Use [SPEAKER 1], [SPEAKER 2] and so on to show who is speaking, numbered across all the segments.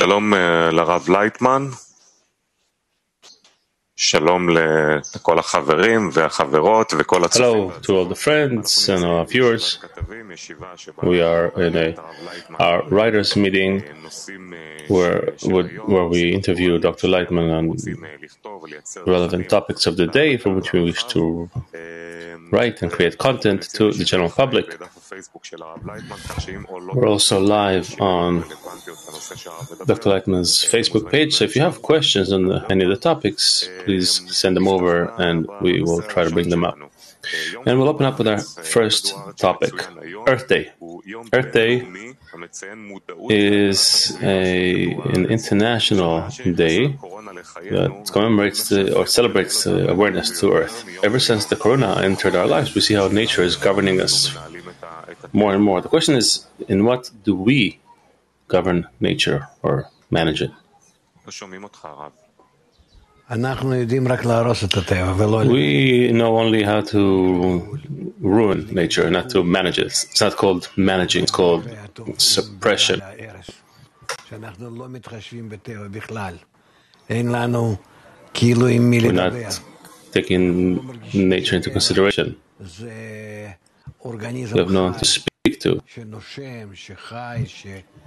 [SPEAKER 1] שלום לרב לייטמן, שלום לכל החברים והחברות וכל הצופים.
[SPEAKER 2] Hello to all the friends and our viewers. We are in our writers' meeting where we interview Dr. Laitman on relevant topics of the day from which we wish to write and create content to the general public. We're also live on Dr. Laitman's Facebook page, so if you have questions on any of the topics, please send them over and we will try to bring them up. And we'll open up with our first topic, Earth Day. Earth Day is an international day that commemorates or celebrates awareness to Earth. Ever since the corona entered our lives, we see how nature is governing us more and more. The question is, in what do we govern nature or manage it? We know only how to ruin nature, not to manage it. It's not called managing, it's called suppression. We're not taking nature into consideration. We have no one to speak to.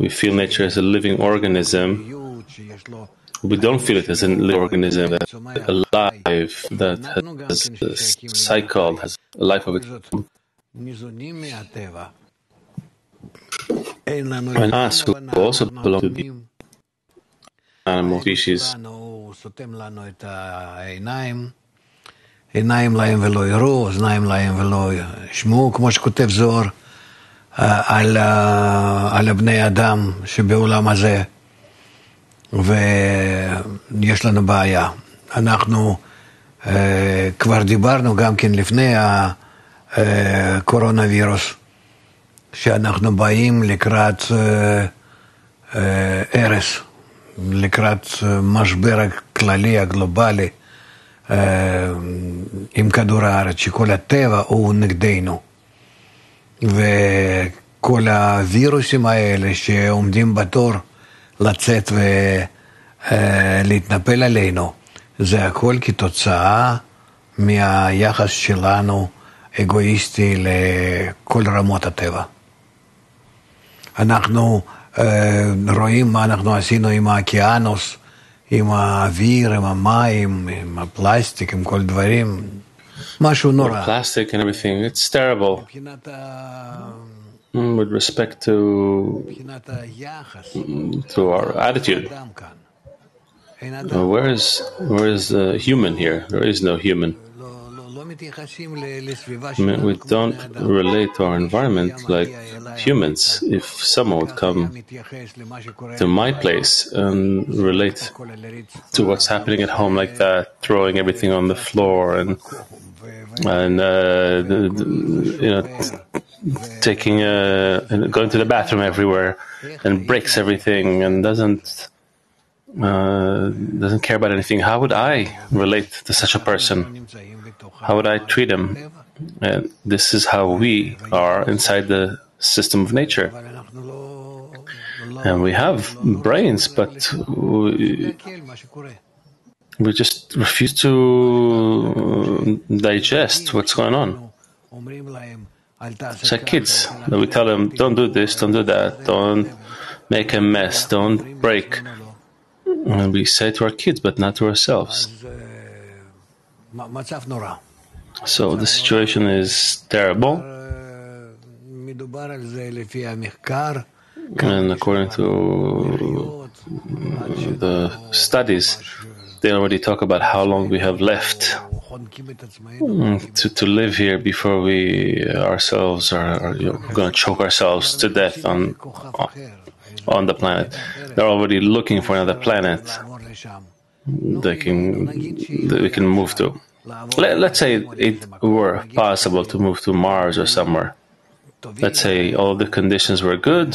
[SPEAKER 2] We feel nature as a living organism. We don't feel it as a living organism that's alive, that has a cycle, has a life of its own. And us, who also belong to the animal species,
[SPEAKER 3] עיניים להם ולא יראו, אוזניים להם ולא ישמעו, כמו שכותב זוהר על הבני אדם שבעולם הזה. ויש לנו בעיה. אנחנו כבר דיברנו גם כן לפני הקורונה וירוס, שאנחנו באים לקראת הרס, לקראת משבר הכללי, הגלובלי, עם כדור הארץ, שכל הטבע הוא נגדנו. וכל הווירוסים האלה שעומדים בתור לצאת ולהתנפל עלינו, זה הכל כתוצאה מהיחס שלנו אגואיסטי לכל רמות הטבע. אנחנו רואים מה אנחנו עשינו עם האוקיינוס, עם האוויר, עם המים, עם הפלסטיק, עם כל דברים, משהו נורא.
[SPEAKER 2] Plastic and everything, it's terrible. With respect to our attitude. Where is the human here? There is no human. I mean, we don't relate to our environment like humans. If someone would come to my place and relate to what's happening at home like that, throwing everything on the floor and taking going to the bathroom everywhere and breaks everything and doesn't care about anything, how would I relate to such a person? How would I treat him? And this is how we are inside the system of nature. And we have brains, but we just refuse to digest what's going on. It's like kids. We tell them, don't do this, don't do that, don't make a mess, don't break. And we say it to our kids, but not to ourselves. So the situation is terrible. And according to the studies, they already talk about how long we have left to live here before we ourselves are going to choke ourselves to death on the planet. They're already looking for another planet that we can move to. Let's say it were possible to move to Mars or somewhere. Let's say all the conditions were good,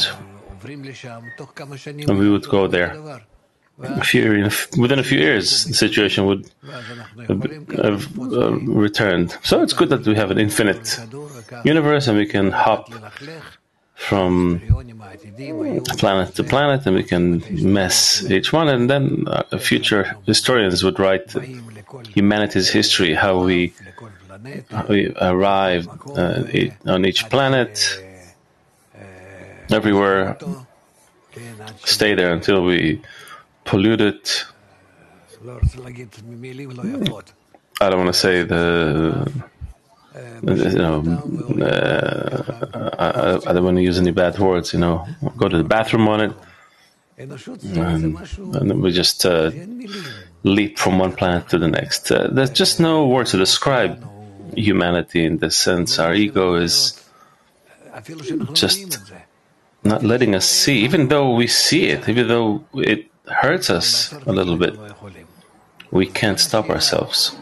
[SPEAKER 2] and we would go there. Within a few years, the situation would have returned. So it's good that we have an infinite universe and we can hop from planet to planet, and we can mess each one, and then future historians would write humanity's history, how we arrived on each planet, everywhere, stay there until we pollute it. I don't want to say I don't want to use any bad words, go to the bathroom on it, and then we just leap from one planet to the next. There's just no word to describe humanity in this sense. Our ego is just not letting us see, even though we see it, even though it hurts us a little bit. We can't stop ourselves.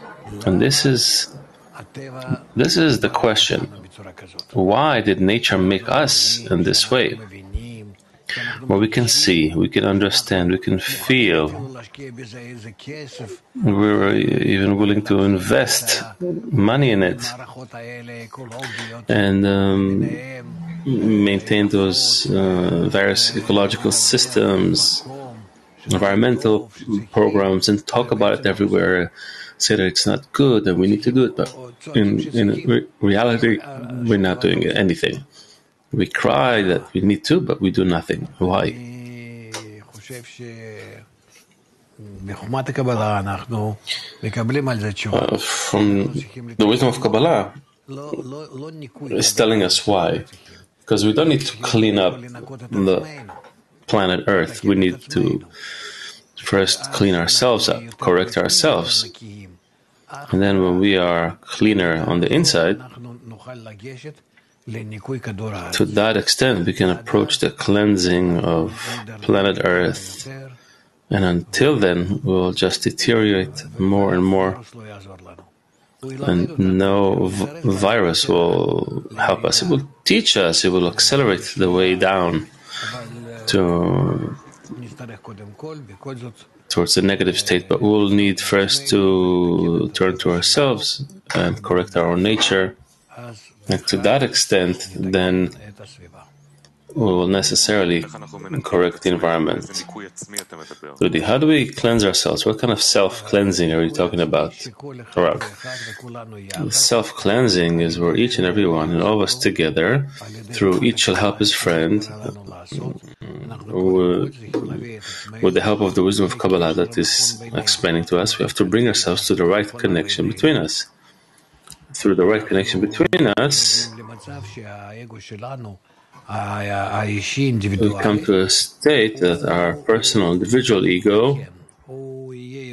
[SPEAKER 2] And this is the question. Why did nature make us in this way? Where we can see, we can understand, we can feel. We're even willing to invest money in it and maintain those various ecological systems, environmental programs, and talk about it everywhere. Say that it's not good and we need to do it, but in reality, we're not doing anything. We cry that we need to, but we do nothing. Why? From the wisdom of Kabbalah, it's telling us why. Because we don't need to clean up the planet Earth. We need to first clean ourselves up, correct ourselves. And then when we are cleaner on the inside, to that extent we can approach the cleansing of planet Earth. And until then, we'll just deteriorate more and more. And no virus will help us. It will teach us, it will accelerate the way down towards the negative state, but we'll need first to turn to ourselves and correct our own nature. And to that extent, then we will necessarily correct the environment. Rudy, how do we cleanse ourselves? What kind of self-cleansing are you talking about? Self-cleansing is where each and every one, and all of us together, through each shall help his friend, with the help of the wisdom of Kabbalah that is explaining to us, we have to bring ourselves to the right connection between us. Through the right connection between us, we come to a state that our personal individual ego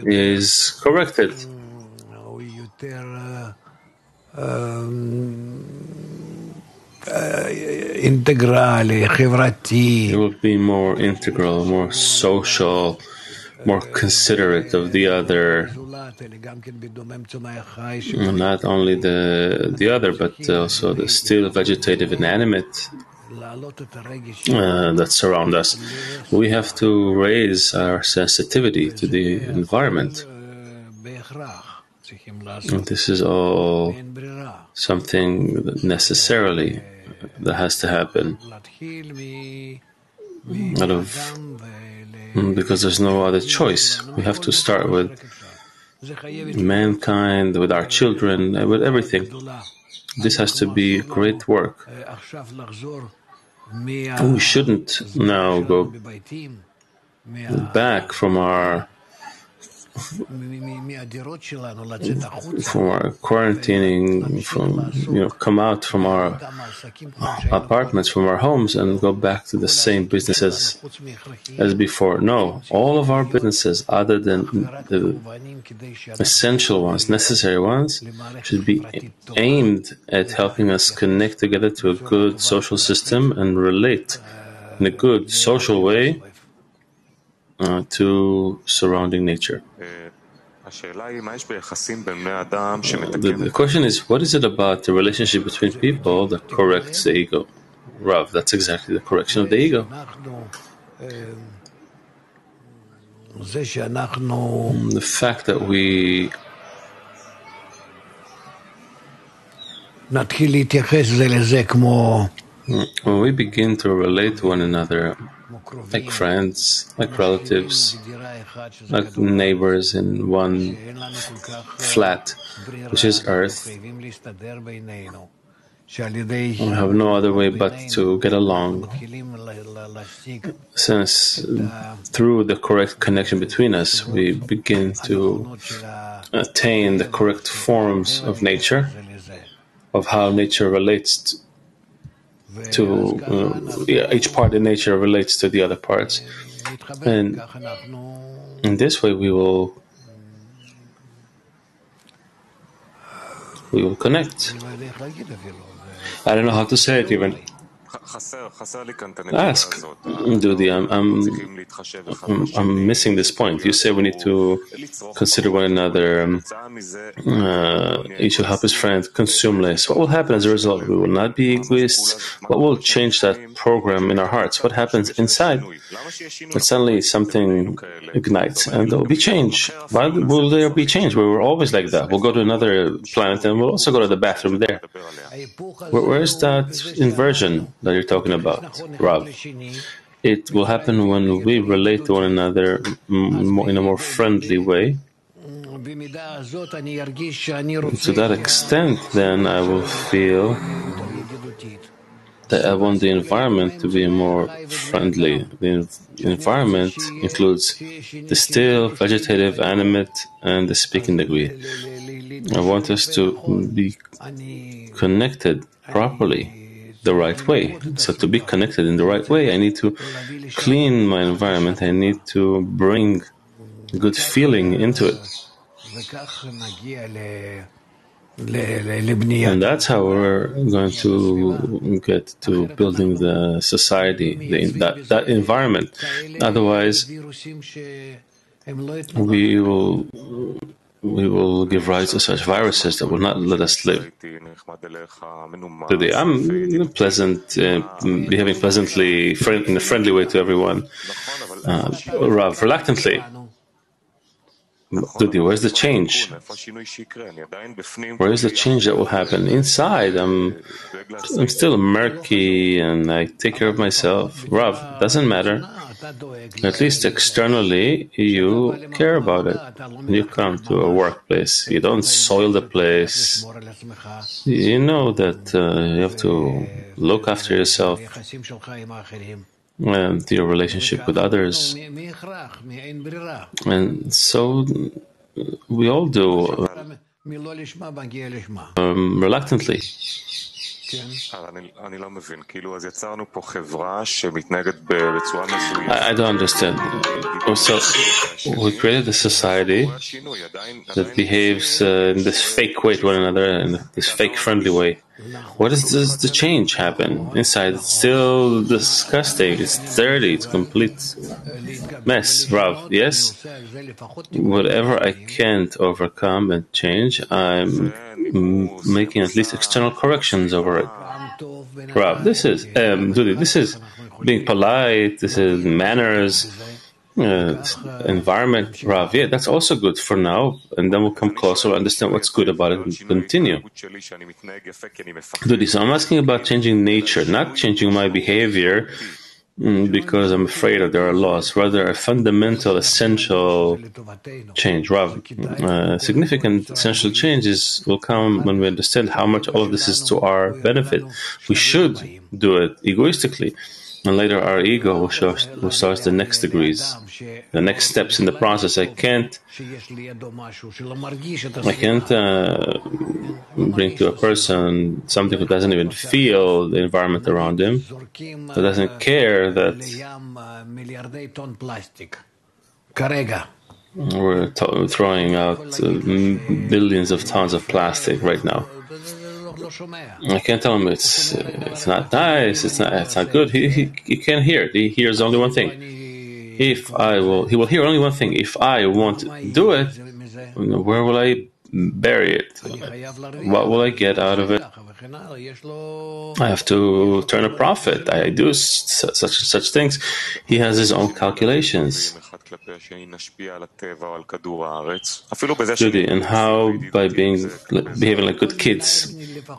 [SPEAKER 2] is corrected. It will be more integral, more social, more considerate of the other. Not only the other, but also the still vegetative inanimate that surround us. We have to raise our sensitivity to the environment. And this is all something that necessarily that has to happen because there's no other choice. We have to start with mankind, with our children, with everything. This has to be great work. We shouldn't now go back from our quarantining, come out from our apartments, from our homes, and go back to the same businesses as before. No, all of our businesses, other than the essential ones, necessary ones, should be aimed at helping us connect together to a good social system and relate in a good social way to surrounding nature. The question is, what is it about the relationship between people that corrects the ego? Rav, that's exactly the correction of the ego. The fact that we When we begin to relate to one another, like friends, like relatives, like neighbors in one flat, which is Earth, we have no other way but to get along, since through the correct connection between us, we begin to attain the correct forms of nature, of how nature relates to each part in nature relates to the other parts. And in this way we will connect. I don't know how to say it even. Ask, Dudi. I'm missing this point. You say we need to consider one another. Each will help his friend, consume less. What will happen as a result? We will not be egoists. What will change that program in our hearts? What happens inside? That suddenly something ignites and there will be change. Why will there be change? We were always like that. We'll go to another planet and we'll also go to the bathroom there. Where's that inversion that you're talking about, Rob? It will happen when we relate to one another in a more friendly way. To that extent, then I will feel that I want the environment to be more friendly. The environment includes the still, vegetative, animate, and the speaking degree. I want us to be connected properly, the right way. So to be connected in the right way, I need to clean my environment. I need to bring good feeling into it. And that's how we're going to get to building the society, that environment. Otherwise, we will give rise to such viruses that will not let us live. Today, I'm pleasant, behaving pleasantly, in a friendly way to everyone. Rav, reluctantly. Dudi, where's the change? Where is the change that will happen? Inside, I'm still murky and I take care of myself. Rav, doesn't matter. At least externally, you care about it. When you come to a workplace, you don't soil the place. You know that you have to look after yourself and your relationship with others. And so we all do reluctantly. I don't understand. So we created a society that behaves in this fake way to one another, in this fake friendly way. What does the change happen inside? It's still disgusting. It's dirty. It's complete mess. Rav, yes? Whatever I can't overcome and change, I'm making at least external corrections over it. Rav, this is Dudi, this is being polite. This is manners. Environment, Rav, yeah, that's also good for now, and then we'll come closer, understand what's good about it, and continue. Dudi, so I'm asking about changing nature, not changing my behavior because I'm afraid of there are laws, rather a fundamental, essential change. Rav, significant, essential changes will come when we understand how much all of this is to our benefit. We should do it egoistically. And later our ego will start the next degrees, the next steps in the process. I can't bring to a person something who doesn't even feel the environment around him, who doesn't care that we're throwing out billions of tons of plastic right now. I can't tell him it's not nice, it's not good. He can't hear it. He hears only one thing. He will hear only one thing. If I want to do it, where will I bury it? What will I get out of it? I have to turn a profit. I do such things. He has his own calculations. Judy, and how by behaving like good kids,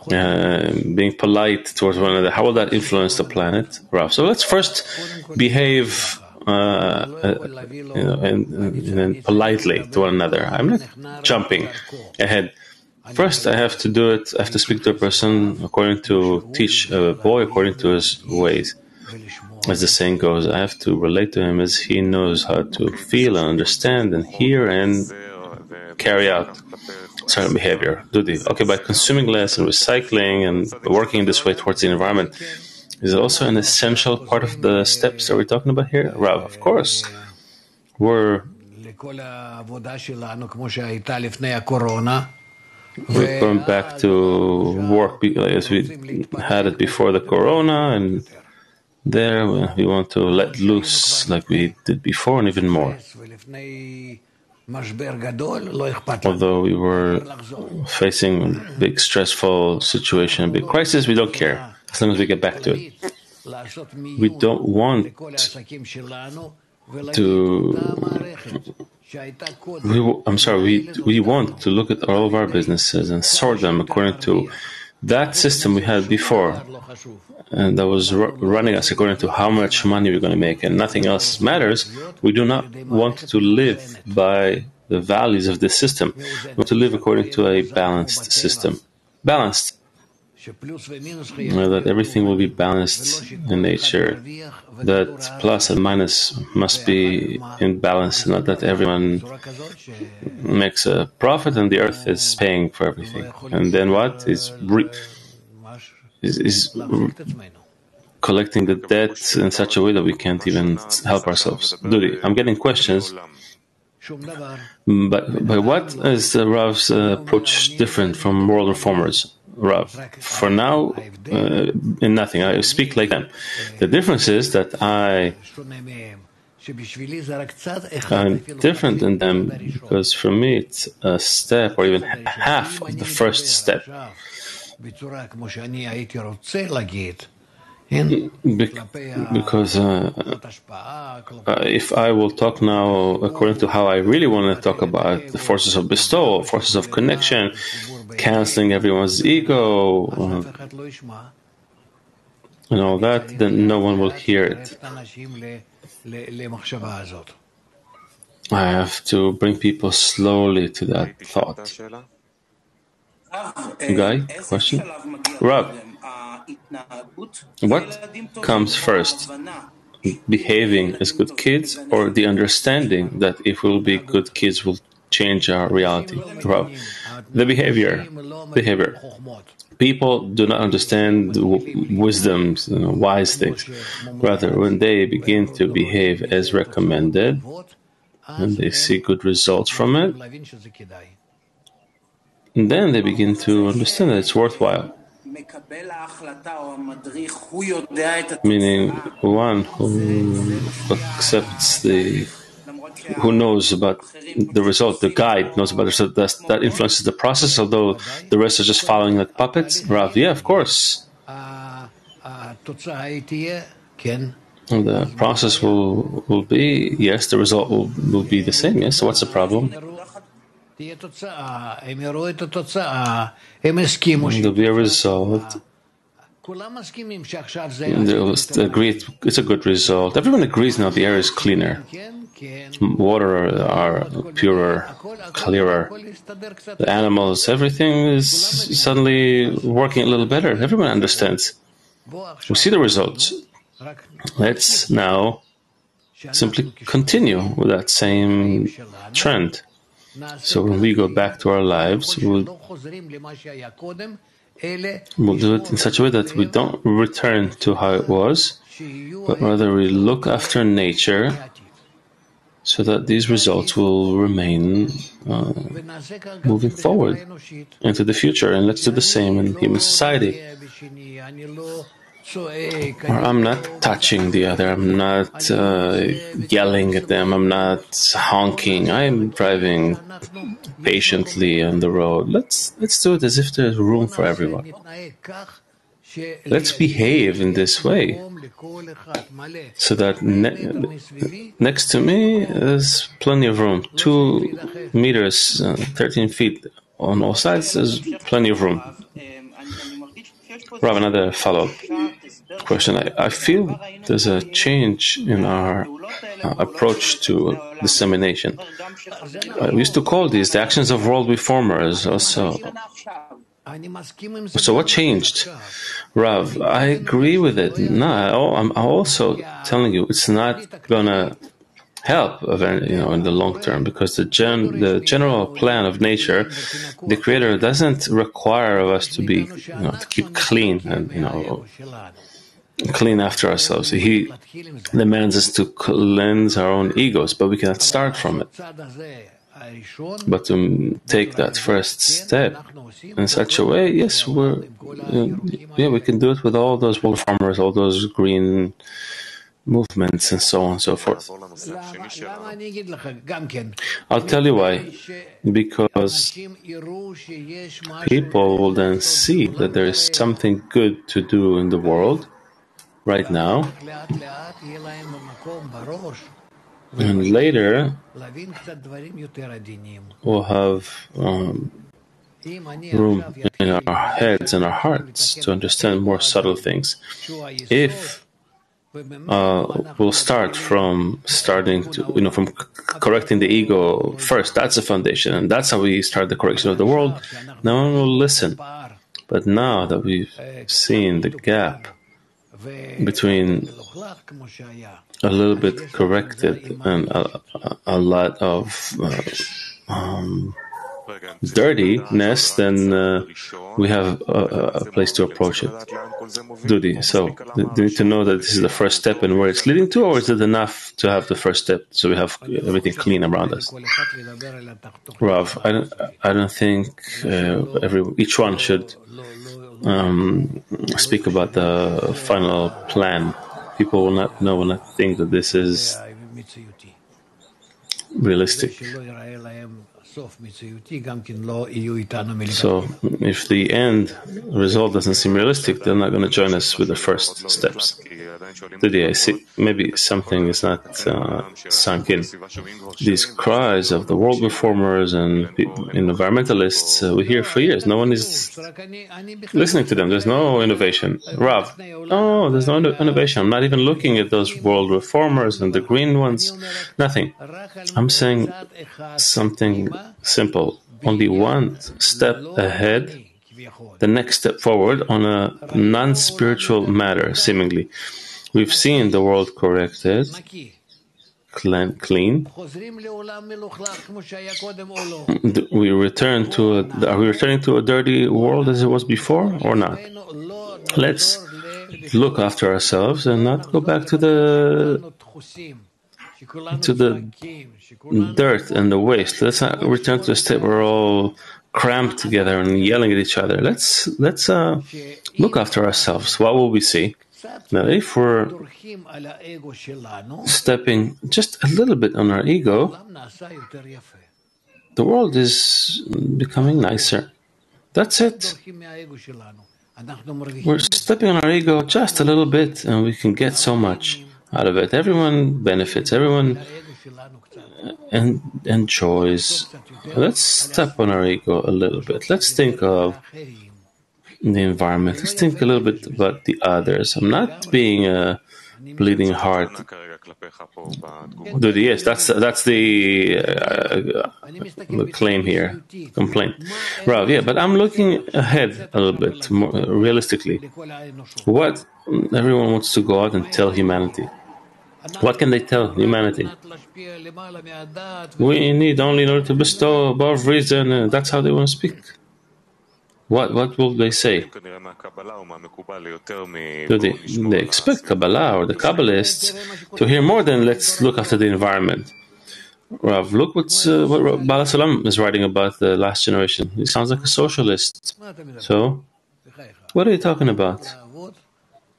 [SPEAKER 2] being polite towards one another, how will that influence the planet, Rav? So let's first behave and politely to one another. I'm not jumping ahead. First, I have to do it. I have to speak to a person teach a boy according to his ways. As the saying goes, I have to relate to him as he knows how to feel and understand and hear and carry out certain behavior. Okay, by consuming less and recycling and working in this way towards the environment, is it also an essential part of the steps that we're talking about here? Rav, of course. We're going back to work as we had it before the corona, and there we want to let loose like we did before and even more. Although we were facing a big stressful situation, a big crisis, we don't care as long as we get back to it. We don't want we want to look at all of our businesses and sort them according to that system we had before, and that was running us according to how much money we're going to make, and nothing else matters. We do not want to live by the values of this system. We want to live according to a balanced system. Balanced. That everything will be balanced in nature. That plus and minus must be in balance, not that everyone makes a profit and the earth is paying for everything. And then what? Is collecting the debt in such a way that we can't even help ourselves. Dudi, I'm getting questions. But what is the Rav's approach different from world reformers? Rav, for now, in nothing. I speak like them. The difference is that I'm different than them because for me it's a step or even half of the first step. Because if I will talk now according to how I really want to talk about the forces of bestowal, forces of connection, canceling everyone's ego, and all that, then no one will hear it. I have to bring people slowly to that thought. Guy, question? Rob, what comes first? Behaving as good kids or the understanding that if we'll be good kids, we'll change our reality? Rob, the behavior. People do not understand wisdoms, wise things. Rather, when they begin to behave as recommended and they see good results from it, and then they begin to understand that it's worthwhile. Meaning, one who accepts who knows about the result, the guide knows about the result, that influences the process, although the rest are just following like puppets. Rav, yeah, of course. And the process will be, yes, the result will be the same, yes, so what's the problem? There'll be a result. They'll agree it's a good result. Everyone agrees now the air is cleaner. Water are purer, clearer. The animals, everything is suddenly working a little better. Everyone understands. We see the results. Let's now simply continue with that same trend. So when we go back to our lives, we'll do it in such a way that we don't return to how it was, but rather we look after nature so that these results will remain moving forward into the future. And let's do the same in human society. Or I'm not touching the other, I'm not yelling at them, I'm not honking, I'm driving patiently on the road. Let's do it as if there's room for everyone. Let's behave in this way so that next to me there's plenty of room. 2 meters, 13 feet on all sides, there's plenty of room. Rob, another follow-up question. I feel there's a change in our approach to dissemination. We used to call these the actions of world reformers. Also, so what changed, Rav? I agree with it. No, I'm also telling you it's not gonna help, in the long term, because the general plan of nature, the Creator doesn't require of us to be, to keep clean and clean after ourselves. He demands us to cleanse our own egos, but we cannot start from it. But to take that first step in such a way, yes, we can do it with all those world farmers, all those green movements, and so on and so forth. I'll tell you why. Because people will then see that there is something good to do in the world right now, and later we'll have room in our heads and our hearts to understand more subtle things. If we'll start from correcting the ego first. That's the foundation, and that's how we start the correction of the world. No one will listen. But now that we've seen the gap between a little bit corrected and a lot of dirtiness, then we have a place to approach it. Dudi, so do you need to know that this is the first step and where it's leading to, or is it enough to have the first step so we have everything clean around us? Rav, I don't think each one should speak about the final plan. People will not think that this is realistic. So if the end result doesn't seem realistic, they're not going to join us with the first steps. Today I see maybe something is not sunk in. These cries of the world reformers and environmentalists we hear for years. No one is listening to them. There's no innovation. Rav, no, there's no innovation. I'm not even looking at those world reformers and the green ones. Nothing. I'm saying something simple. Only one step ahead, the next step forward on a non-spiritual matter, seemingly. We've seen the world corrected, clean. Are we returning to a dirty world as it was before, or not? Let's look after ourselves and not go back to the dirt and the waste. Let's not return to a state where we're all cramped together and yelling at each other. Let's look after ourselves. What will we see? Now, if we're stepping just a little bit on our ego, the world is becoming nicer. That's it. We're stepping on our ego just a little bit, and we can get so much out of it. Everyone benefits. Everyone enjoys. Let's step on our ego a little bit. Let's think of the environment. Let's think a little bit about the others. I'm not being a bleeding heart. Yes, that's the claim here, complaint. Rav, yeah, but I'm looking ahead a little bit more realistically. What everyone wants to go out and tell humanity. What can they tell humanity? We need only in order to bestow above reason. That's how they want to speak. What will they say? Do they expect Kabbalah or the Kabbalists to hear more than let's look after the environment? Rav, look what Baal Salam is writing about the last generation. He sounds like a socialist. So, what are you talking about?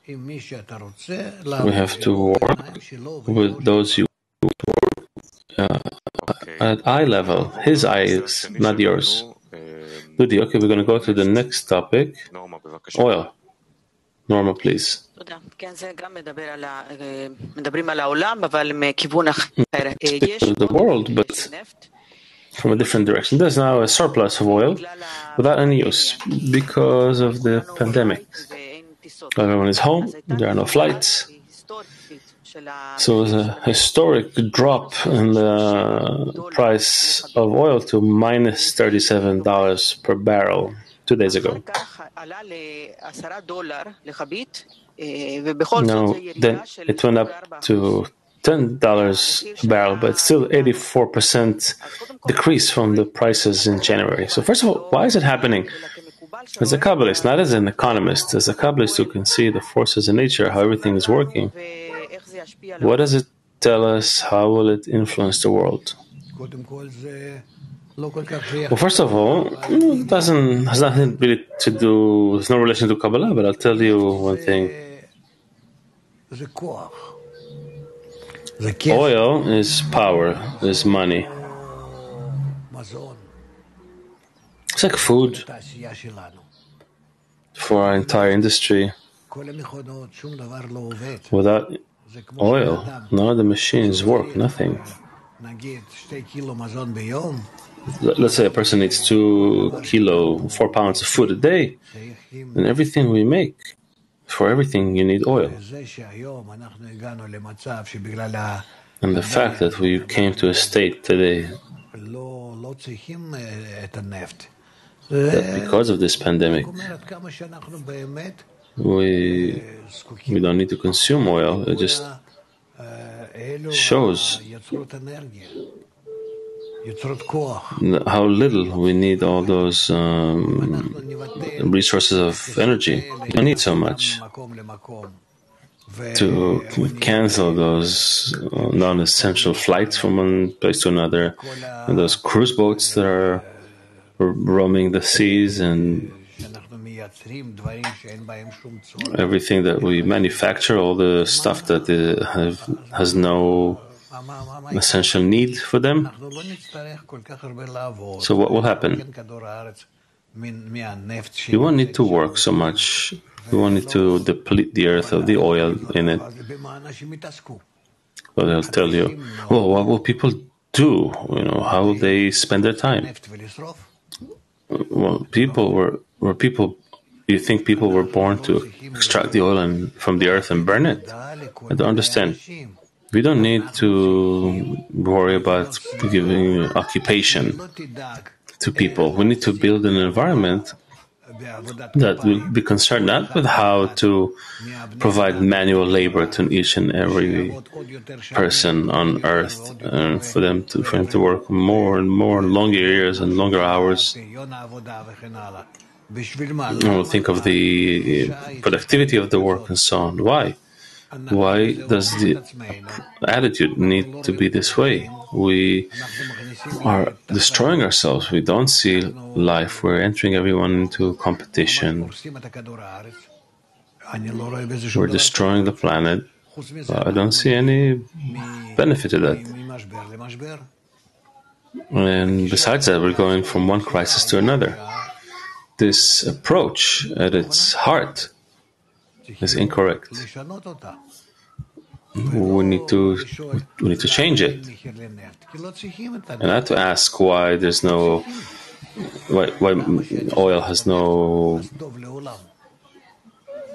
[SPEAKER 2] We have to work with those who work at eye level, his eyes, not yours. Dudi, okay, we're going to go to the next topic. Oil. Norma, please. The world, but from a different direction. There's now a surplus of oil without any use because of the pandemic. Everyone is home. There are no flights. So there's a historic drop in the price of oil to minus $37 per barrel 2 days ago. Now, then it went up to $10 a barrel, but still 84% decrease from the prices in January. So first of all, why is it happening? As a Kabbalist, not as an economist, as a Kabbalist who can see the forces in nature, how everything is working, what does it tell us? How will it influence the world? Well, first of all, it has nothing really to do, there's no relation to Kabbalah, but I'll tell you one thing. Oil is power, is money. It's like food for our entire industry. Without oil, none of the machines work, nothing. Let's say a person needs 4 pounds of food a day, and everything we make, for everything you need oil. And the fact that we came to a state today that because of this pandemic, we don't need to consume oil. It just shows how little we need all those resources of energy. We don't need so much to cancel those non-essential flights from one place to another, and those cruise boats that are roaming the seas, and everything that we manufacture, all the stuff that has no essential need for them. So what will happen? You won't need to work so much. You won't need to deplete the earth of the oil in it. But they'll tell you, well, what will people do? How will they spend their time? Well, you think people were born to extract the oil from the earth and burn it? I don't understand. We don't need to worry about giving occupation to people. We need to build an environment that will be concerned not with how to provide manual labor to each and every person on earth, and for him to work more and more longer years and longer hours. We'll think of the productivity of the work and so on. Why? Why does the attitude need to be this way? We are destroying ourselves. We don't see life. We're entering everyone into competition. We're destroying the planet. I don't see any benefit to that. And besides that, we're going from one crisis to another. This approach at its heart is incorrect. We need to change it, and not to ask why oil has no.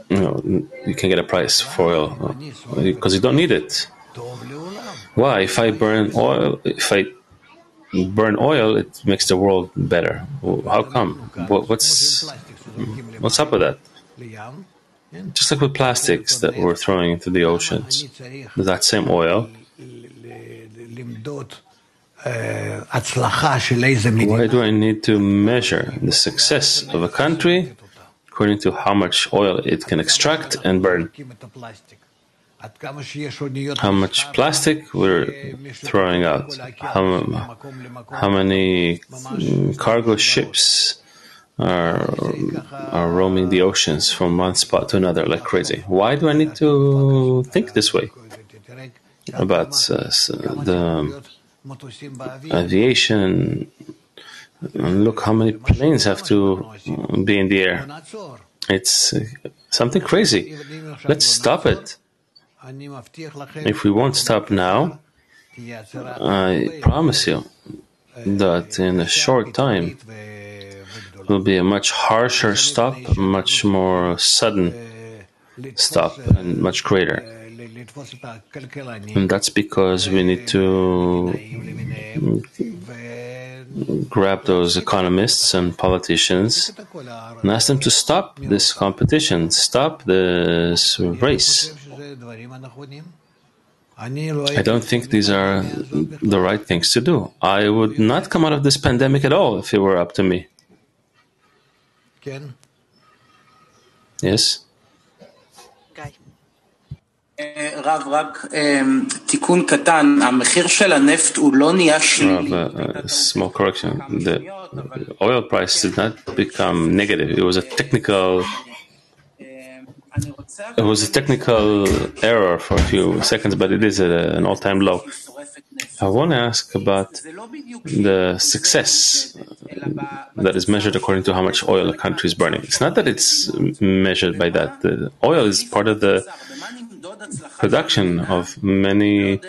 [SPEAKER 2] You can get a price for oil because you don't need it. Why? If I burn oil, it makes the world better. How come? What's up with that? Just like with plastics that we're throwing into the oceans, with that same oil. Why do I need to measure the success of a country according to how much oil it can extract and burn? How much plastic we're throwing out? How many cargo ships are roaming the oceans from one spot to another like crazy? Why do I need to think this way about the aviation? And look how many planes have to be in the air. It's something crazy. Let's stop it. If we won't stop now, I promise you that in a short time will be a much harsher stop, much more sudden stop and much greater. And that's because we need to grab those economists and politicians and ask them to stop this competition, stop this race. I don't think these are the right things to do. I would not come out of this pandemic at all if it were up to me. Yes?
[SPEAKER 4] רב, רק תיקון קטן, המחיר של הנפט הוא לא נהיה שלילי.
[SPEAKER 2] Small correction. The oil price did not become negative. It was a technical error for a few seconds, but it is an all-time low. I want to ask about the success that is measured according to how much oil a country is burning. It's not that it's measured by that. The oil is part of the production of many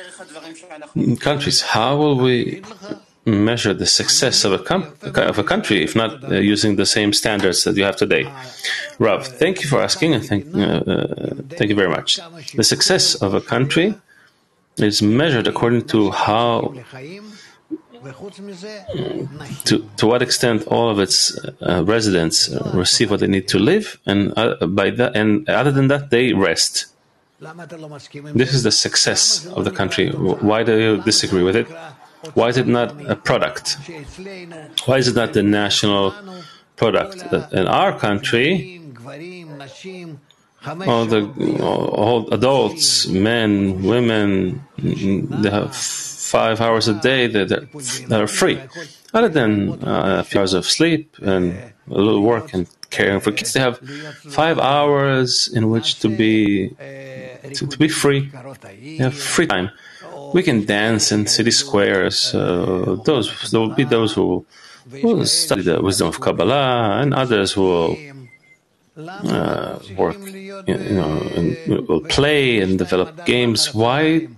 [SPEAKER 2] countries. How will we measure the success of a country if not using the same standards that you have today? Rav, thank you for asking, and thank you very much. The success of a country is measured according to how, to what extent all of its residents receive what they need to live, and other than that, they rest. This is the success of the country. Why do you disagree with it? Why is it not a product? Why is it not the national product? In our country, all adults, men, women, they have 5 hours a day that are free. Other than a few hours of sleep and a little work and caring for kids, they have 5 hours in which to be free. They have free time. We can dance in city squares. There will be those who will study the wisdom of Kabbalah, and others who will work, and will play and develop games. Why?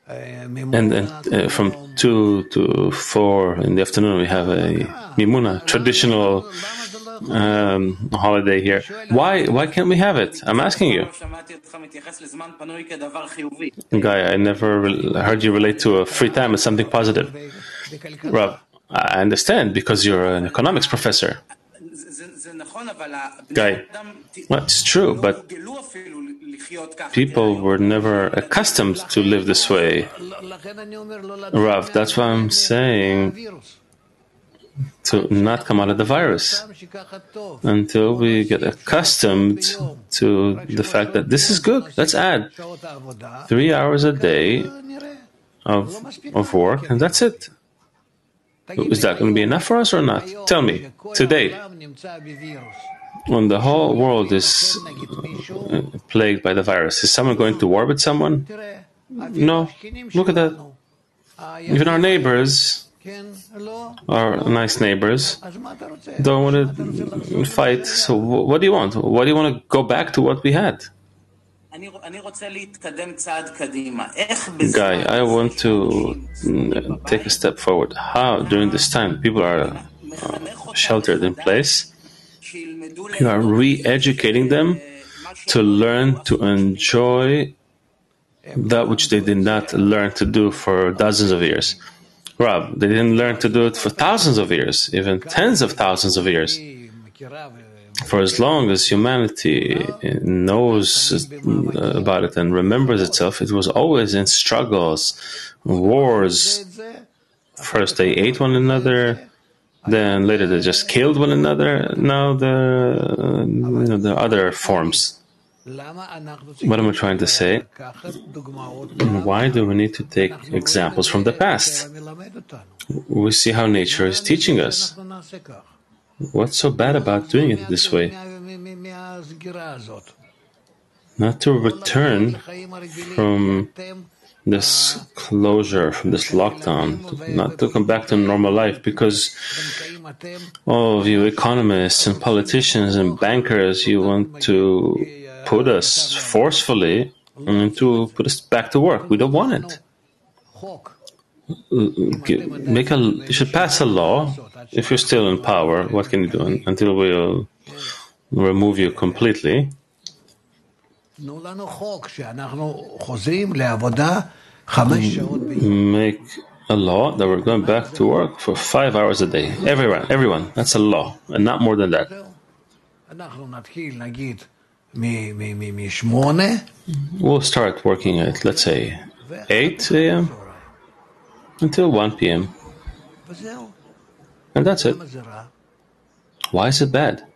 [SPEAKER 2] And from 2 to 4 in the afternoon, we have a Mimuna, traditional holiday here. Why can't we have it? I'm asking you. Guy, I never heard you relate to a free time as something positive. Rob, I understand because you're an economics professor. Guy, well, it's true, but people were never accustomed to live this way. Rav, that's why I'm saying to not come out of the virus until we get accustomed to the fact that this is good. Let's add 3 hours a day of work, and that's it. Is that going to be enough for us or not? Tell me, today, when the whole world is plagued by the virus, is someone going to war with someone? No. Look at that. Even our neighbors, our nice neighbors, don't want to fight. So what do you want? Why do you want to go back to what we had? Guy, I want to take a step forward. How, during this time, people are sheltered in place, you are re-educating them to learn to enjoy that which they did not learn to do for dozens of years. Rob, they didn't learn to do it for thousands of years, even tens of thousands of years. For as long as humanity knows about it and remembers itself, it was always in struggles, wars. First they ate one another, then later they just killed one another. Now there are other forms. What am I trying to say? Why do we need to take examples from the past? We see how nature is teaching us. What's so bad about doing it this way? Not to return from this closure, from this lockdown, not to come back to normal life, because all of you economists and politicians and bankers, you want to put us forcefully and to put us back to work. We don't want it. You should pass a law. If you're still in power, what can you do until we'll remove you completely? Make a law that we're going back to work for 5 hours a day. Everyone. That's a law, and not more than that. We'll start working at, let's say, 8 a.m. until 1 p.m. And that's it. Why is it bad?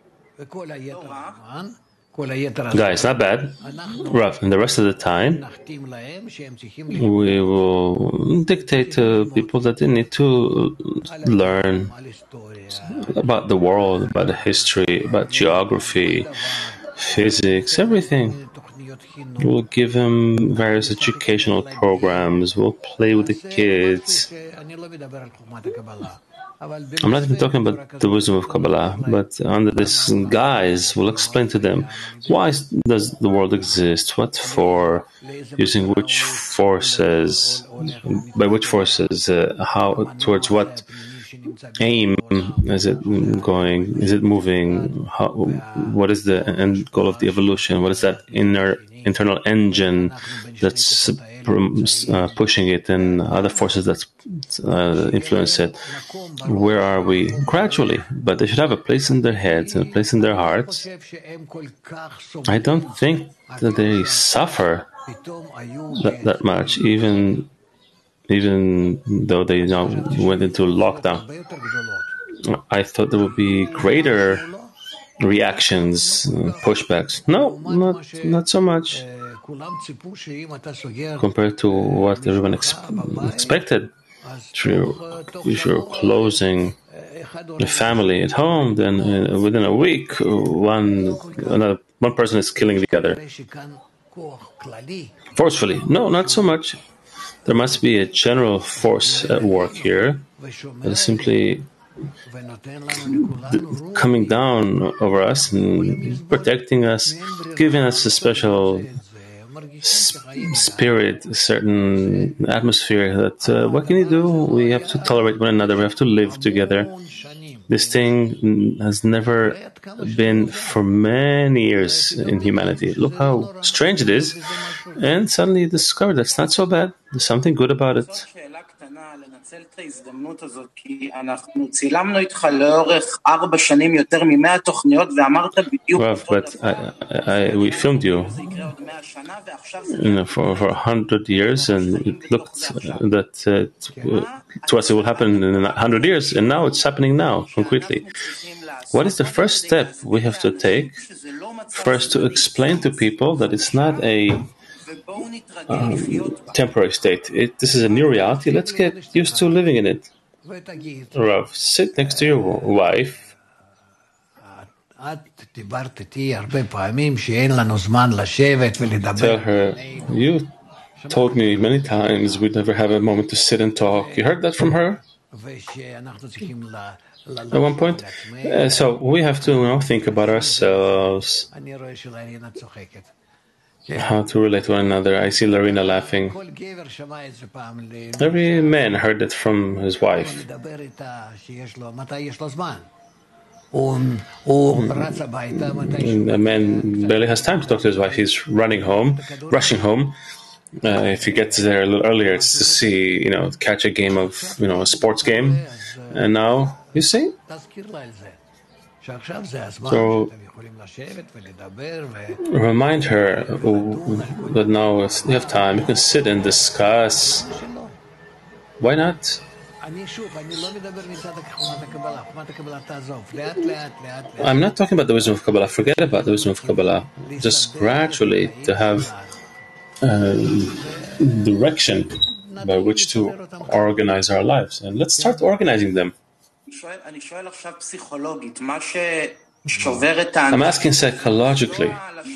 [SPEAKER 2] Guys, not bad. Rough. And the rest of the time, we will dictate to people that they need to learn about the world, about the history, about geography, physics, everything. We'll give them various educational programs. We'll play with the kids. I'm not even talking about the wisdom of Kabbalah, but under this guise, we'll explain to them why does the world exist, what for, using which forces, by which forces, how, towards what aim is it going, is it moving, how, what is the end goal of the evolution, what is that internal engine that's pushing it, and other forces that influence it. Where are we? Gradually, but they should have a place in their heads and a place in their hearts. I don't think that they suffer that much, even though they went into lockdown. I thought there would be greater reactions, pushbacks. No, not so much. Compared to what everyone expected. If you're closing the family at home, then within a week, one person is killing the other. Forcefully. No, not so much. There must be a general force at work here that is simply coming down over us and protecting us, giving us a special spirit, a certain atmosphere that what can you do? We have to tolerate one another. We have to live together. This thing has never been for many years in humanity. Look how strange it is. And suddenly you discover that's not so bad. There's something good about it. But we filmed you, for 100 years, and it looked that to us it will happen in 100 years, and now it's happening now, concretely. What is the first step we have to take? First, to explain to people that it's not a temporary state. This is a new reality. Let's get used to living in it. Rav, sit next to your wife. Tell her, you told me many times we'd never have a moment to sit and talk. You heard that from her? At one point? So we have to think about ourselves, how to relate to one another. I see Larina laughing. Every man heard it from his wife. And a man barely has time to talk to his wife. He's rushing home. If he gets there a little earlier, it's to see, catch a game of, a sports game. And now, you see? So, remind her that now you have time, you can sit and discuss. Why not? I'm not talking about the wisdom of Kabbalah. Forget about the wisdom of Kabbalah. Just gradually to have direction by which to organize our lives. And let's start organizing them. I'm asking psychologically,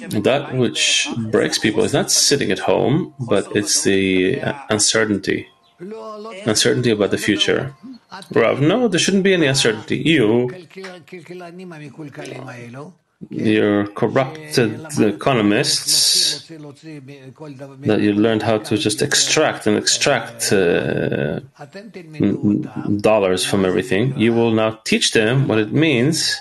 [SPEAKER 2] that which breaks people is not sitting at home, but it's the uncertainty about the future. Rav, no, there shouldn't be any uncertainty. You're corrupted economists that you learned how to just extract dollars from everything. You will now teach them what it means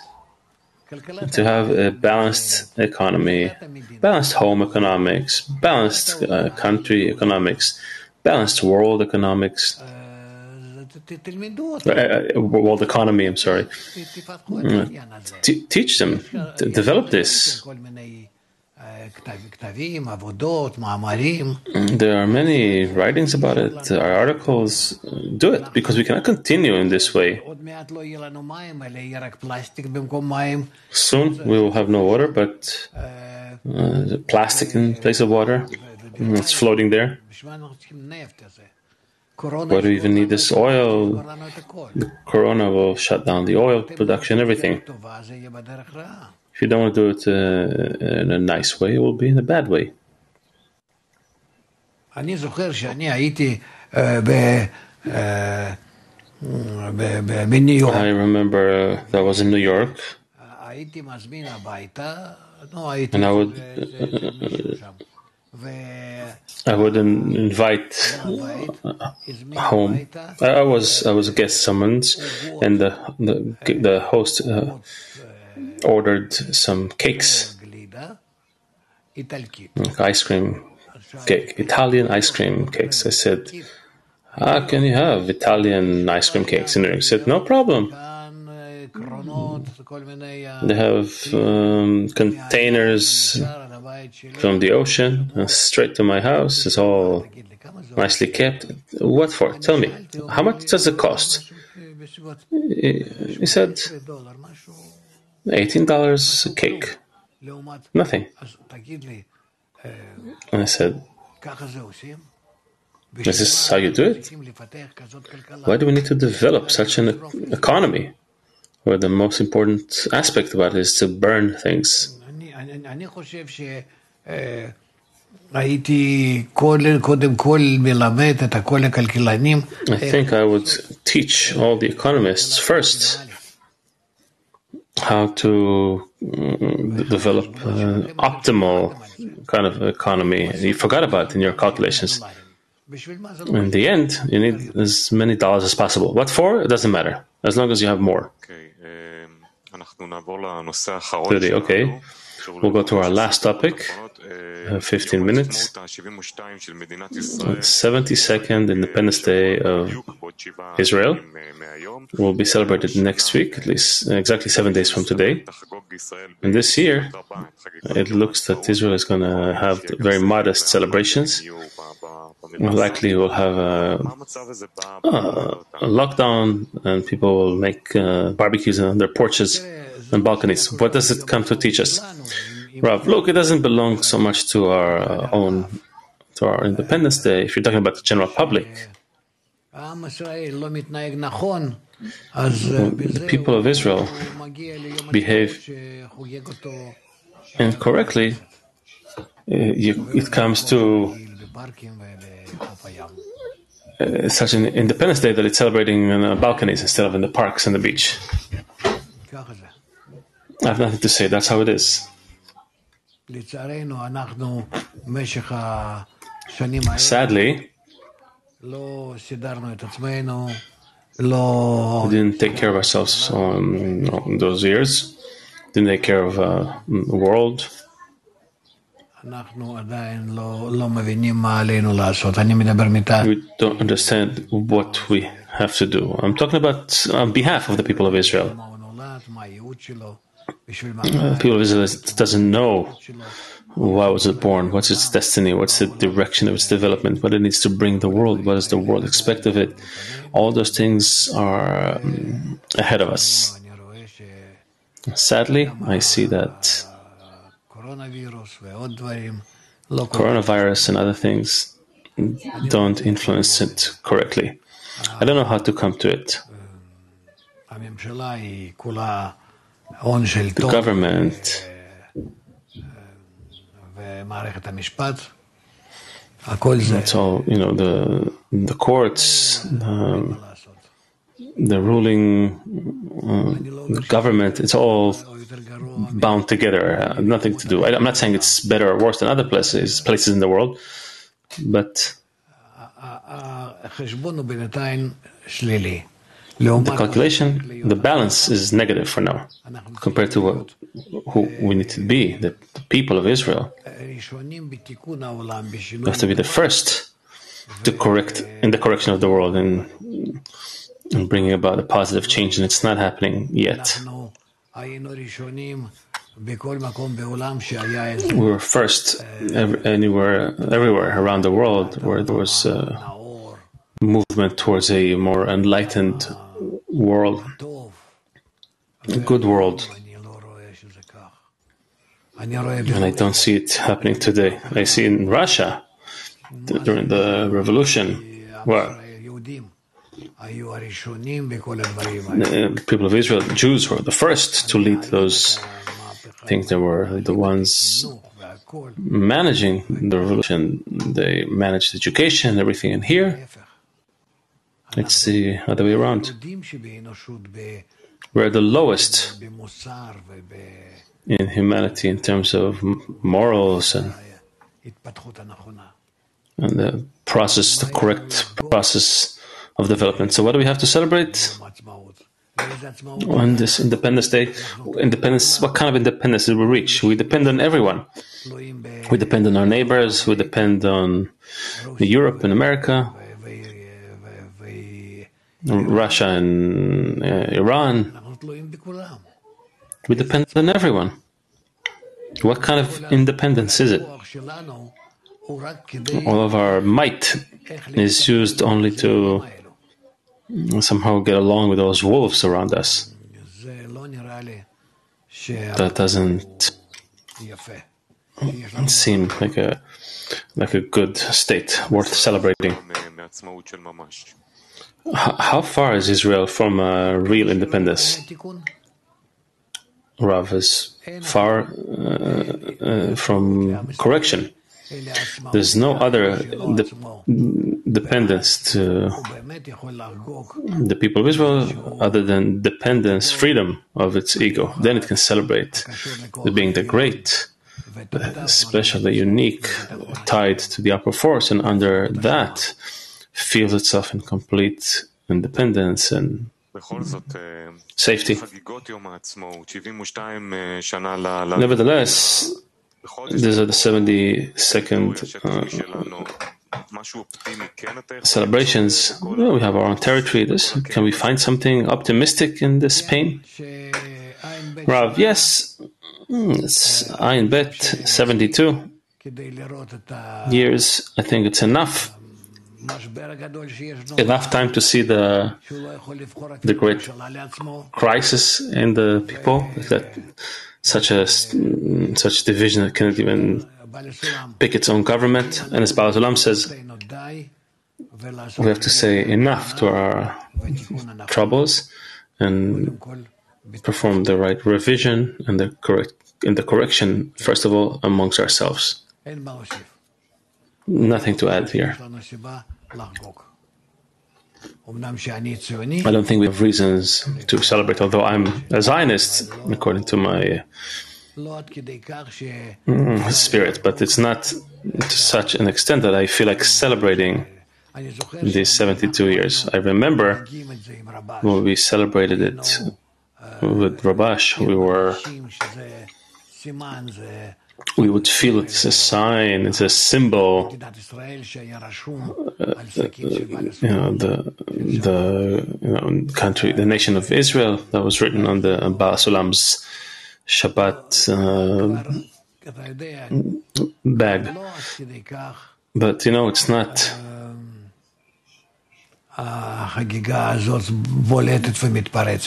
[SPEAKER 2] to have a balanced economy, balanced home economics, balanced country economics, balanced world economics, world economy, I'm sorry. Teach them, develop this. There are many writings about it, there are articles. Do it, because we cannot continue in this way. Soon we will have no water, but plastic in place of water. It's floating there. Why do we even need this oil? The corona will shut down the oil production, everything. If you don't want to do it in a nice way, it will be in a bad way.
[SPEAKER 3] I
[SPEAKER 2] remember that was in New York, and I would invite home. I was a guest summons, and the host ordered some cakes, like ice cream cake, Italian ice cream cakes. I said, "How can you have Italian ice cream cakes?" And he said, "No problem. They have containers from the ocean straight to my house. It's all nicely kept." What for? Tell me, how much does it cost? He said, $18 a cake. Nothing. And I said, "Is this how you do it? Why do we need to develop such an economy where the most important aspect about it is to burn things?" I think I would teach all the economists first how to develop an optimal kind of economy. You forgot about it in your calculations. In the end, you need as many dollars as possible. What for? It doesn't matter, as long as you have more. Okay. We'll go to our last topic, 15 minutes. 72nd Independence Day of Israel will be celebrated next week, at least exactly 7 days from today. And this year, it looks that Israel is going to have very modest celebrations. Likely we'll have a lockdown, and people will make barbecues on their porches and balconies. What does it come to teach us? Rav, look, it doesn't belong so much to our Independence Day. If you're talking about the general public, the people of Israel behave incorrectly. It comes to such an Independence Day that it's celebrating in the balconies instead of in the parks and the beach. I have nothing to say. That's how it is. Sadly, we didn't take care of ourselves in those years. Didn't take care of the world. We don't understand what we have to do. I'm talking about on behalf of the people of Israel. The people of Israel doesn't know why was it born, what's its destiny, what's the direction of its development, what it needs to bring the world, what does the world expect of it. All those things are ahead of us. Sadly, I see that coronavirus and other things don't influence it correctly. I don't know how to come to it. The government, it's all, the courts, the ruling government, it's all bound together, nothing to do. I'm not saying it's better or worse than other places in the world, but The calculation, the balance is negative for now, compared to who we need to be, the people of Israel. We have to be the first to correct in the correction of the world and bringing about a positive change, and it's not happening yet. We were first everywhere around the world where there was a movement towards a more enlightened world, a good world. And I don't see it happening today. I see in Russia, during the revolution, well, the people of Israel, Jews, were the first to lead those things. They were the ones managing the revolution. They managed education, everything. And here, it's the other way around. We're the lowest in humanity in terms of morals and the process, the correct process of development. So what do we have to celebrate on this Independence Day? Independence, what kind of independence did we reach? We depend on everyone. We depend on our neighbors. We depend on Europe and America, Russia and Iran. We depend on everyone. What kind of independence is it? All of our might is used only to somehow get along with those wolves around us. That doesn't seem like a good state worth celebrating. How far is Israel from real independence? Rav, is far from correction. There's no other dependence to the people of Israel other than dependence, freedom of its ego. Then it can celebrate being the great, the special, the unique, tied to the upper force, and under that feels itself in complete independence and safety. Nevertheless, these are the 72nd celebrations. Well, we have our own territory. Can we find something optimistic in this pain? Rav, yes. It's Ayin Bet, 72 years. I think it's enough time to see the great crisis in the people, that such division that cannot even pick its own government. And as Baal Olam says, we have to say enough to our troubles and perform the right revision and the correction, first of all, amongst ourselves. Nothing to add here. I don't think we have reasons to celebrate, although I'm a Zionist, according to my spirit, but it's not to such an extent that I feel like celebrating these 72 years. I remember when we celebrated it with Rabash, we would feel it's a sign, it's a symbol. The country, the nation of Israel, that was written on the Baal Olam's Shabbat bag. But it's not.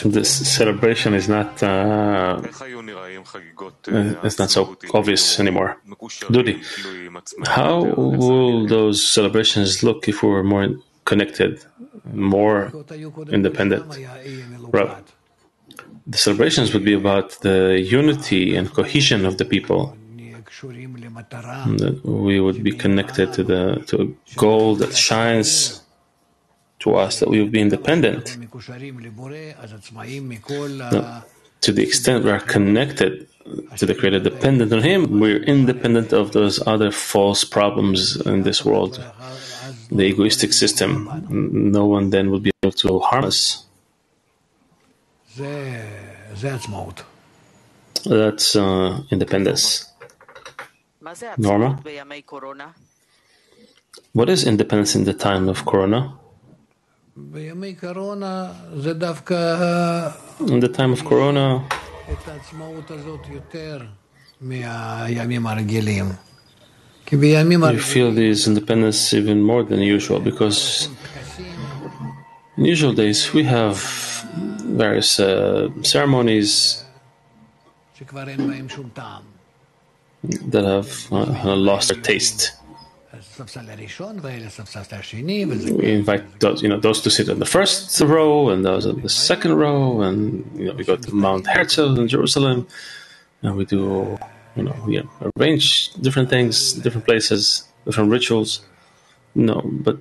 [SPEAKER 2] This celebration is not it's not so obvious anymore. Dudi, how will those celebrations look if we were more connected, more independent? Right. The celebrations would be about the unity and cohesion of the people. That we would be connected to a goal that shines to us, that we will be independent. Now, to the extent we are connected to the Creator, dependent on Him, we're independent of those other false problems in this world, the egoistic system. No one then will be able to harm us. That's independence. Norma? What is independence in the time of Corona? In the time of Corona, you feel this independence even more than usual, because in usual days we have various ceremonies that have lost their taste. We invite those to sit on the first row and those on the second row, and we go to Mount Herzl in Jerusalem, and we do we arrange different things, different places, different rituals. No, but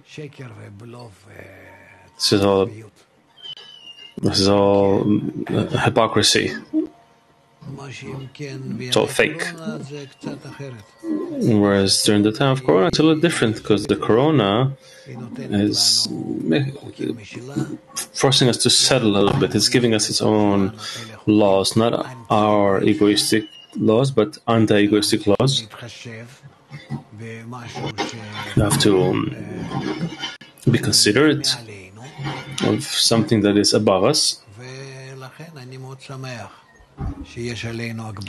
[SPEAKER 2] this is all hypocrisy. It's all fake. Whereas during the time of Corona, it's a little different, because the Corona is forcing us to settle a little bit. It's giving us its own laws, not our egoistic laws, but anti-egoistic laws. You have to be considerate of something that is above us.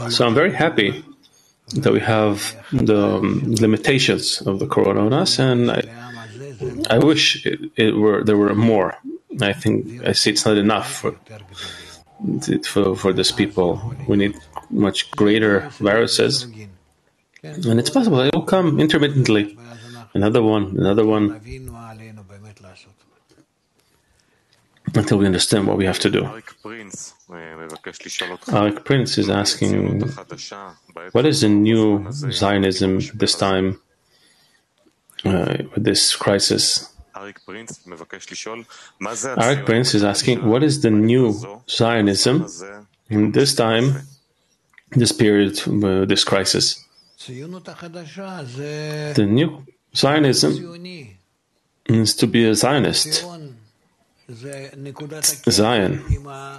[SPEAKER 2] So I'm very happy that we have the limitations of the Corona on us, and I wish there were more. I see it's not enough for these people. We need much greater viruses, and it's possible it will come intermittently. Another one, until we understand what we have to do. Arik Prince is asking, what is the new Zionism this time with this crisis? Arik Prince is asking, what is the new Zionism in this time, this period, this crisis? The new Zionism means to be a Zionist. Zion,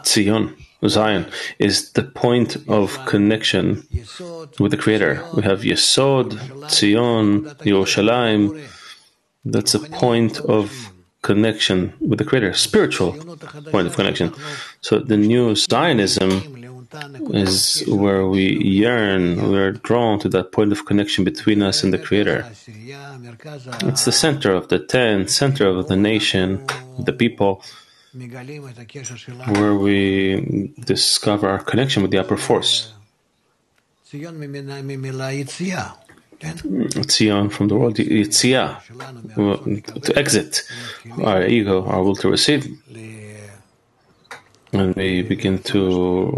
[SPEAKER 2] Zion, Zion is the point of connection with the Creator. We have Yesod, Zion, Yerushalayim. That's a point of connection with the Creator, spiritual point of connection. So the new Zionism is where we yearn, we are drawn to that point of connection between us and the Creator. It's the center of the tent, center of the nation, the people, where we discover our connection with the upper force. Tzion from the world, Yitzia, to exit our ego, our will to receive. And we begin to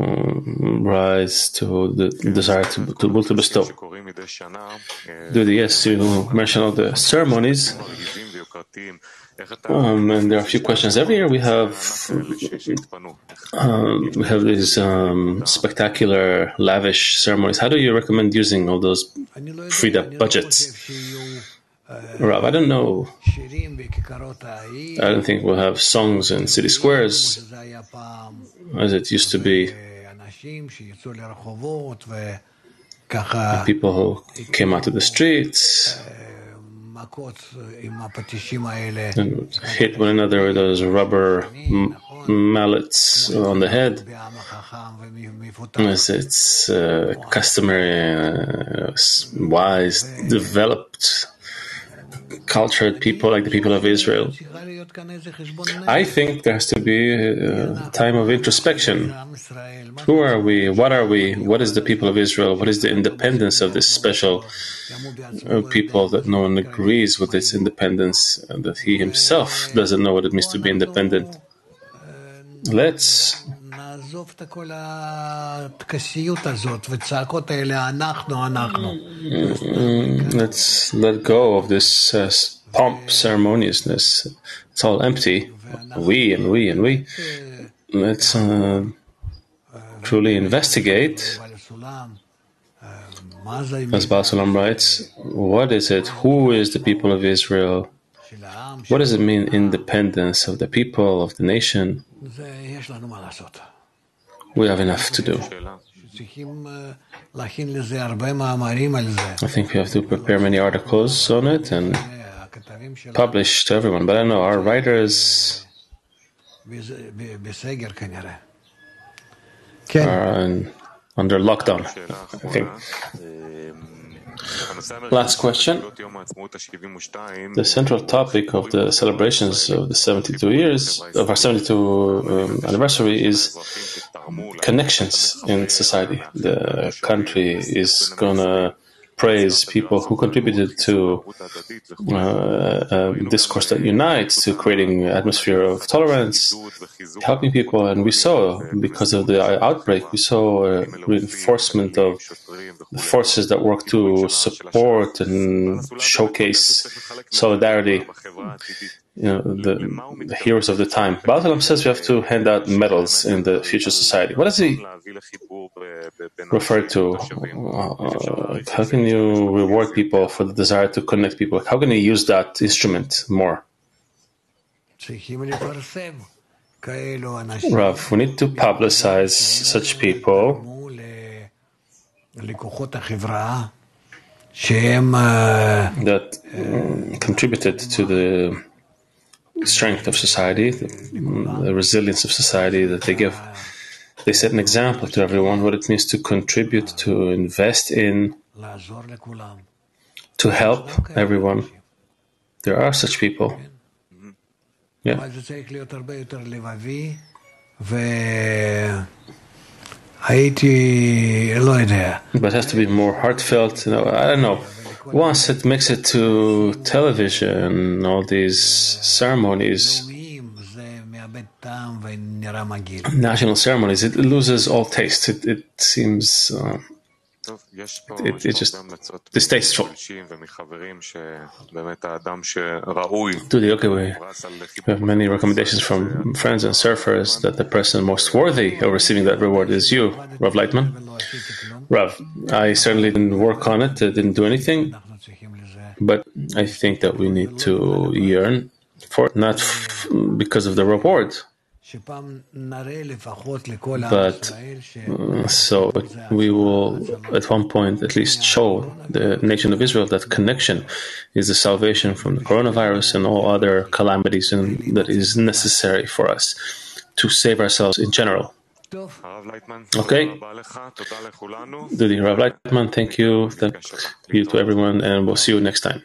[SPEAKER 2] rise to the desire to will to bestow. Yes, you mentioned all the ceremonies, and there are a few questions. Every year we have these spectacular, lavish ceremonies. How do you recommend using all those freed up budgets? Rav, I don't know. I don't think we'll have songs in city squares as it used to be. People who came out to the streets and hit one another with those rubber mallets on the head, as it's customary, wise, developed, cultured people like the people of Israel. I think there has to be a time of introspection. Who are we? What are we? What is the people of Israel? What is the independence of this special people that no one agrees with its independence, and that he himself doesn't know what it means to be independent? Let's let go of this pomp, ceremoniousness. It's all empty. We and we and we. Let's truly investigate. As Baal Sulam writes, what is it? Who is the people of Israel? What does it mean, independence of the people, of the nation? we have enough to do. I think we have to prepare many articles on it and publish to everyone. But I know our writers are under lockdown, I think. Last question. The central topic of the celebrations of the 72 years of our 72 anniversary is connections in society. The country is gonna praise people who contributed to discourse that unites, to creating an atmosphere of tolerance, helping people. And we saw, because of the outbreak, we saw a reinforcement of the forces that work to support and showcase solidarity. The heroes of the time. Baal Olam says we have to hand out medals in the future society. What does he refer to? How can you reward people for the desire to connect people? How can you use that instrument more? Rav, we need to publicize such people that contributed to the strength of society, the resilience of society, that they set an example to everyone what it means to contribute, to invest in, to help everyone. There are such people. Yeah. But it has to be more heartfelt. I don't know. Once it makes it to television, all these ceremonies, national ceremonies, it loses all taste. It seems it's just distasteful. We have many recommendations from friends and surfers that the person most worthy of receiving that reward is you, Rav Laitman. Rav, I certainly didn't work on it, didn't do anything, but I think that we need to yearn for it, not because of the reward, but so we will at one point at least show the nation of Israel that connection is the salvation from the coronavirus and all other calamities, and that is necessary for us to save ourselves in general. Okay? Dudi, Rav Laitman, thank you to everyone, and we'll see you next time.